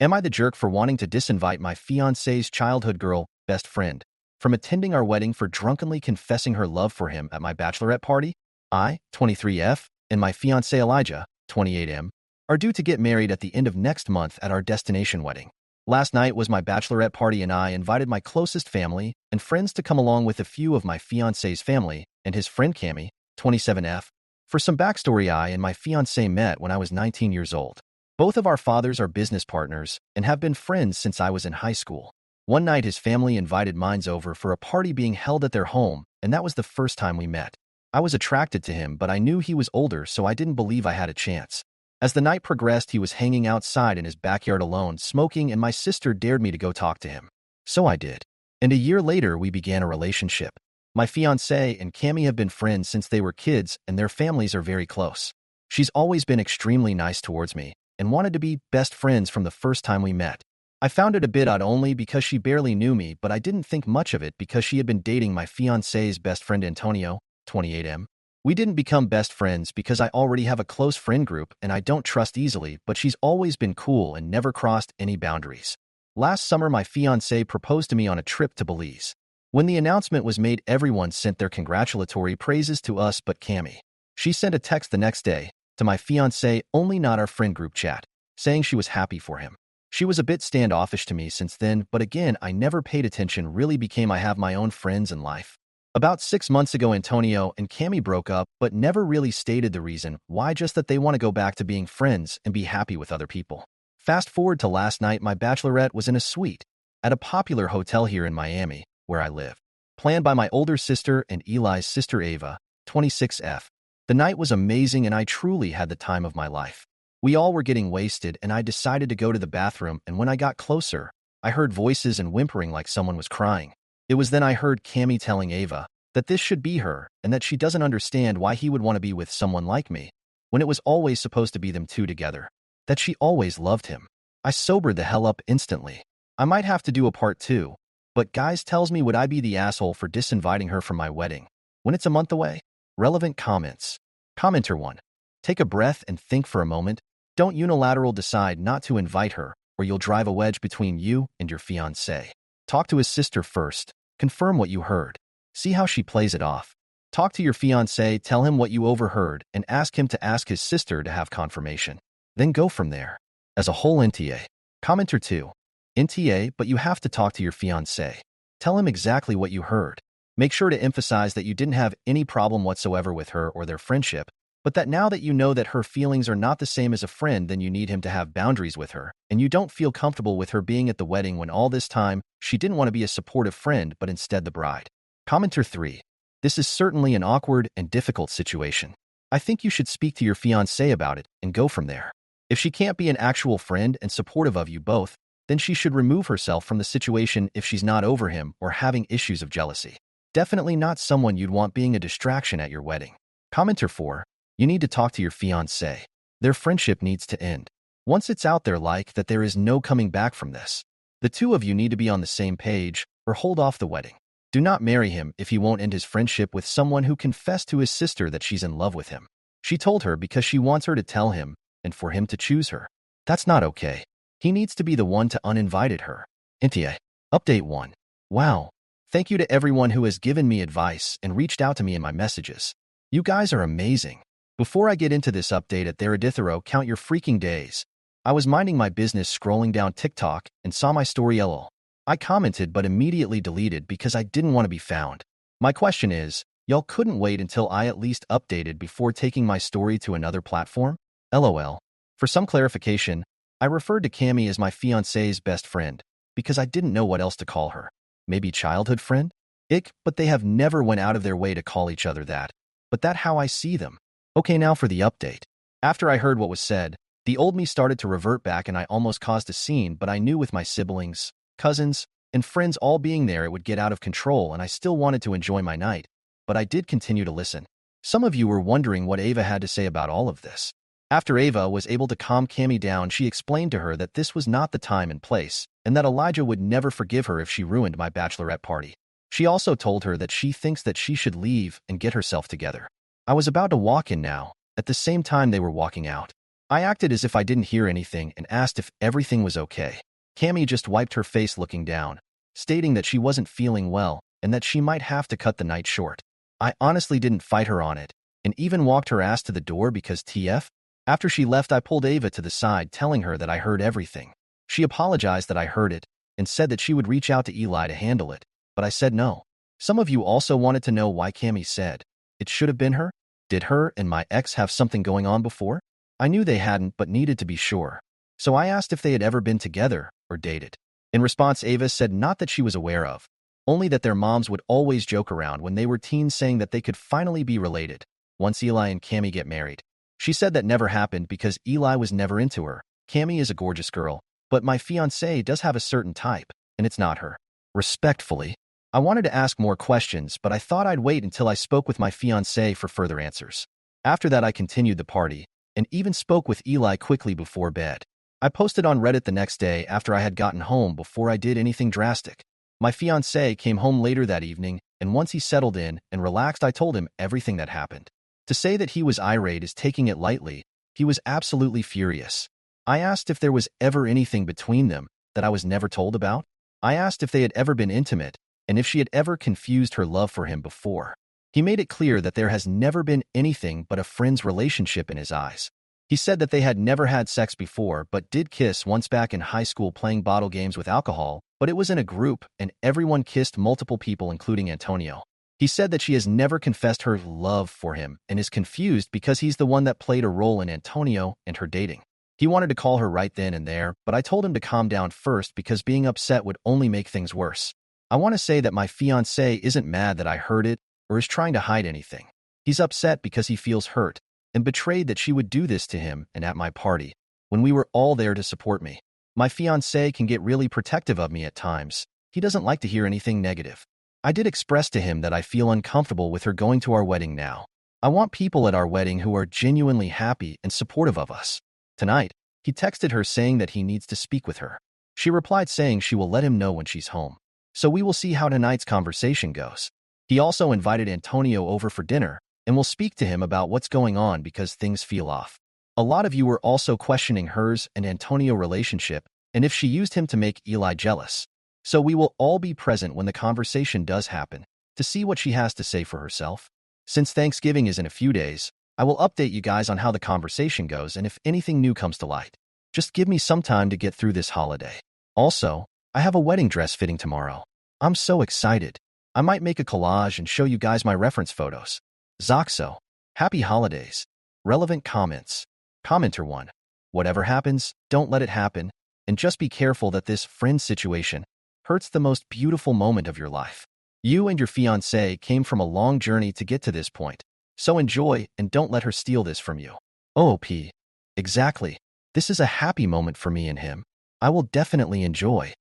Am I the jerk for wanting to disinvite my fiancé's childhood girl best friend from attending our wedding for drunkenly confessing her love for him at my bachelorette party? I, 23F, and my fiancé Elijah, 28M, are due to get married at the end of next month at our destination wedding. Last night was my bachelorette party and I invited my closest family and friends to come along with a few of my fiancé's family and his friend Cami, 27F. For some backstory, I and my fiancé met when I was 19 years old. Both of our fathers are business partners and have been friends since I was in high school. One night his family invited mine over for a party being held at their home, and that was the first time we met. I was attracted to him, but I knew he was older, so I didn't believe I had a chance. As the night progressed, he was hanging outside in his backyard alone, smoking, and my sister dared me to go talk to him. So I did. And a year later, we began a relationship. My fiancé and Cami have been friends since they were kids, and their families are very close. She's always been extremely nice towards me and wanted to be best friends from the first time we met. I found it a bit odd only because she barely knew me, but I didn't think much of it because she had been dating my fiancé's best friend Antonio, 28M. We didn't become best friends because I already have a close friend group and I don't trust easily, but she's always been cool and never crossed any boundaries. Last summer, my fiancé proposed to me on a trip to Belize. When the announcement was made, everyone sent their congratulatory praises to us but Cami. She sent a text the next day to my fiancé, only not our friend group chat, saying she was happy for him. She was a bit standoffish to me since then, but again, I never paid attention. Really became I have my own friends in life. About 6 months ago, Antonio and Cami broke up, but never really stated the reason why, just that they want to go back to being friends and be happy with other people. Fast forward to last night, my bachelorette was in a suite at a popular hotel here in Miami, where I live, planned by my older sister and Eli's sister Ava, 26F. The night was amazing and I truly had the time of my life. We all were getting wasted and I decided to go to the bathroom, and when I got closer, I heard voices and whimpering like someone was crying. It was then I heard Cami telling Ava that this should be her and that she doesn't understand why he would want to be with someone like me when it was always supposed to be them two together, that she always loved him. I sobered the hell up instantly. I might have to do a part 2, but guys tells me, would I be the asshole for disinviting her from my wedding when it's a month away? Relevant comments. Commenter 1. Take a breath and think for a moment. Don't unilateral decide not to invite her, or you'll drive a wedge between you and your fiancé. Talk to his sister first. Confirm what you heard. See how she plays it off. Talk to your fiancé, tell him what you overheard, and ask him to ask his sister to have confirmation. Then go from there. As a whole, NTA. Commenter 2. NTA, but you have to talk to your fiancé. Tell him exactly what you heard. Make sure to emphasize that you didn't have any problem whatsoever with her or their friendship, but that now that you know that her feelings are not the same as a friend, then you need him to have boundaries with her, and you don't feel comfortable with her being at the wedding when all this time she didn't want to be a supportive friend but instead the bride. Commenter 3. This is certainly an awkward and difficult situation. I think you should speak to your fiancé about it and go from there. If she can't be an actual friend and supportive of you both, then she should remove herself from the situation if she's not over him or having issues of jealousy. Definitely not someone you'd want being a distraction at your wedding. Commenter 4. You need to talk to your fiancé. Their friendship needs to end. Once it's out there like that, there is no coming back from this. The two of you need to be on the same page or hold off the wedding. Do not marry him if he won't end his friendship with someone who confessed to his sister that she's in love with him. She told her because she wants her to tell him and for him to choose her. That's not okay. He needs to be the one to uninvited her. NTA. Update 1. Wow. Thank you to everyone who has given me advice and reached out to me in my messages. You guys are amazing. Before I get into this update at Theradithero, count your freaking days. I was minding my business scrolling down TikTok and saw my story lol. I commented but immediately deleted because I didn't want to be found. My question is, y'all couldn't wait until I at least updated before taking my story to another platform? LOL. For some clarification, I referred to Cami as my fiancé's best friend because I didn't know what else to call her. Maybe childhood friend? Ick, but they have never went out of their way to call each other that. But that's how I see them. Okay, now for the update. After I heard what was said, the old me started to revert back and I almost caused a scene, but I knew with my siblings, cousins, and friends all being there it would get out of control, and I still wanted to enjoy my night, but I did continue to listen. Some of you were wondering what Ava had to say about all of this. After Ava was able to calm Cami down, she explained to her that this was not the time and place, and that Elijah would never forgive her if she ruined my bachelorette party. She also told her that she thinks that she should leave and get herself together. I was about to walk in now, at the same time they were walking out. I acted as if I didn't hear anything and asked if everything was okay. Cammy just wiped her face looking down, stating that she wasn't feeling well and that she might have to cut the night short. I honestly didn't fight her on it, and even walked her ass to the door because TF. After she left, I pulled Ava to the side, telling her that I heard everything. She apologized that I heard it and said that she would reach out to Eli to handle it, but I said no. Some of you also wanted to know why Cammy said it should have been her. Did her and my ex have something going on before? I knew they hadn't, but needed to be sure. So I asked if they had ever been together or dated. In response, Ava said not that she was aware of, only that their moms would always joke around when they were teens, saying that they could finally be related once Eli and Cammy get married. She said that never happened because Eli was never into her. Cammy is a gorgeous girl, but my fiancé does have a certain type, and it's not her. Respectfully, I wanted to ask more questions, but I thought I'd wait until I spoke with my fiancé for further answers. After that, I continued the party, and even spoke with Eli quickly before bed. I posted on Reddit the next day after I had gotten home before I did anything drastic. My fiancé came home later that evening, and once he settled in and relaxed, I told him everything that happened. To say that he was irate is taking it lightly. He was absolutely furious. I asked if there was ever anything between them that I was never told about. I asked if they had ever been intimate and if she had ever confused her love for him before. He made it clear that there has never been anything but a friend's relationship in his eyes. He said that they had never had sex before but did kiss once back in high school playing bottle games with alcohol, but it was in a group and everyone kissed multiple people including Antonio. He said that she has never confessed her love for him and is confused because he's the one that played a role in Antonio and her dating. He wanted to call her right then and there, but I told him to calm down first because being upset would only make things worse. I want to say that my fiancé isn't mad that I heard it or is trying to hide anything. He's upset because he feels hurt and betrayed that she would do this to him and at my party, when we were all there to support me. My fiancé can get really protective of me at times. He doesn't like to hear anything negative. I did express to him that I feel uncomfortable with her going to our wedding now. I want people at our wedding who are genuinely happy and supportive of us. Tonight, he texted her saying that he needs to speak with her. She replied saying she will let him know when she's home. So we will see how tonight's conversation goes. He also invited Antonio over for dinner, and will speak to him about what's going on because things feel off. A lot of you were also questioning hers and Antonio relationship and if she used him to make Eli jealous. So we will all be present when the conversation does happen to see what she has to say for herself. Since Thanksgiving is in a few days, I will update you guys on how the conversation goes and if anything new comes to light. Just give me some time to get through this holiday. Also, I have a wedding dress fitting tomorrow. I'm so excited. I might make a collage and show you guys my reference photos. Zoxo. Happy holidays. Relevant comments. Commenter 1. Whatever happens, don't let it happen, and just be careful that this friend situation hurts the most beautiful moment of your life. You and your fiancé came from a long journey to get to this point, so enjoy and don't let her steal this from you. OOP. Exactly. This is a happy moment for me and him. I will definitely enjoy.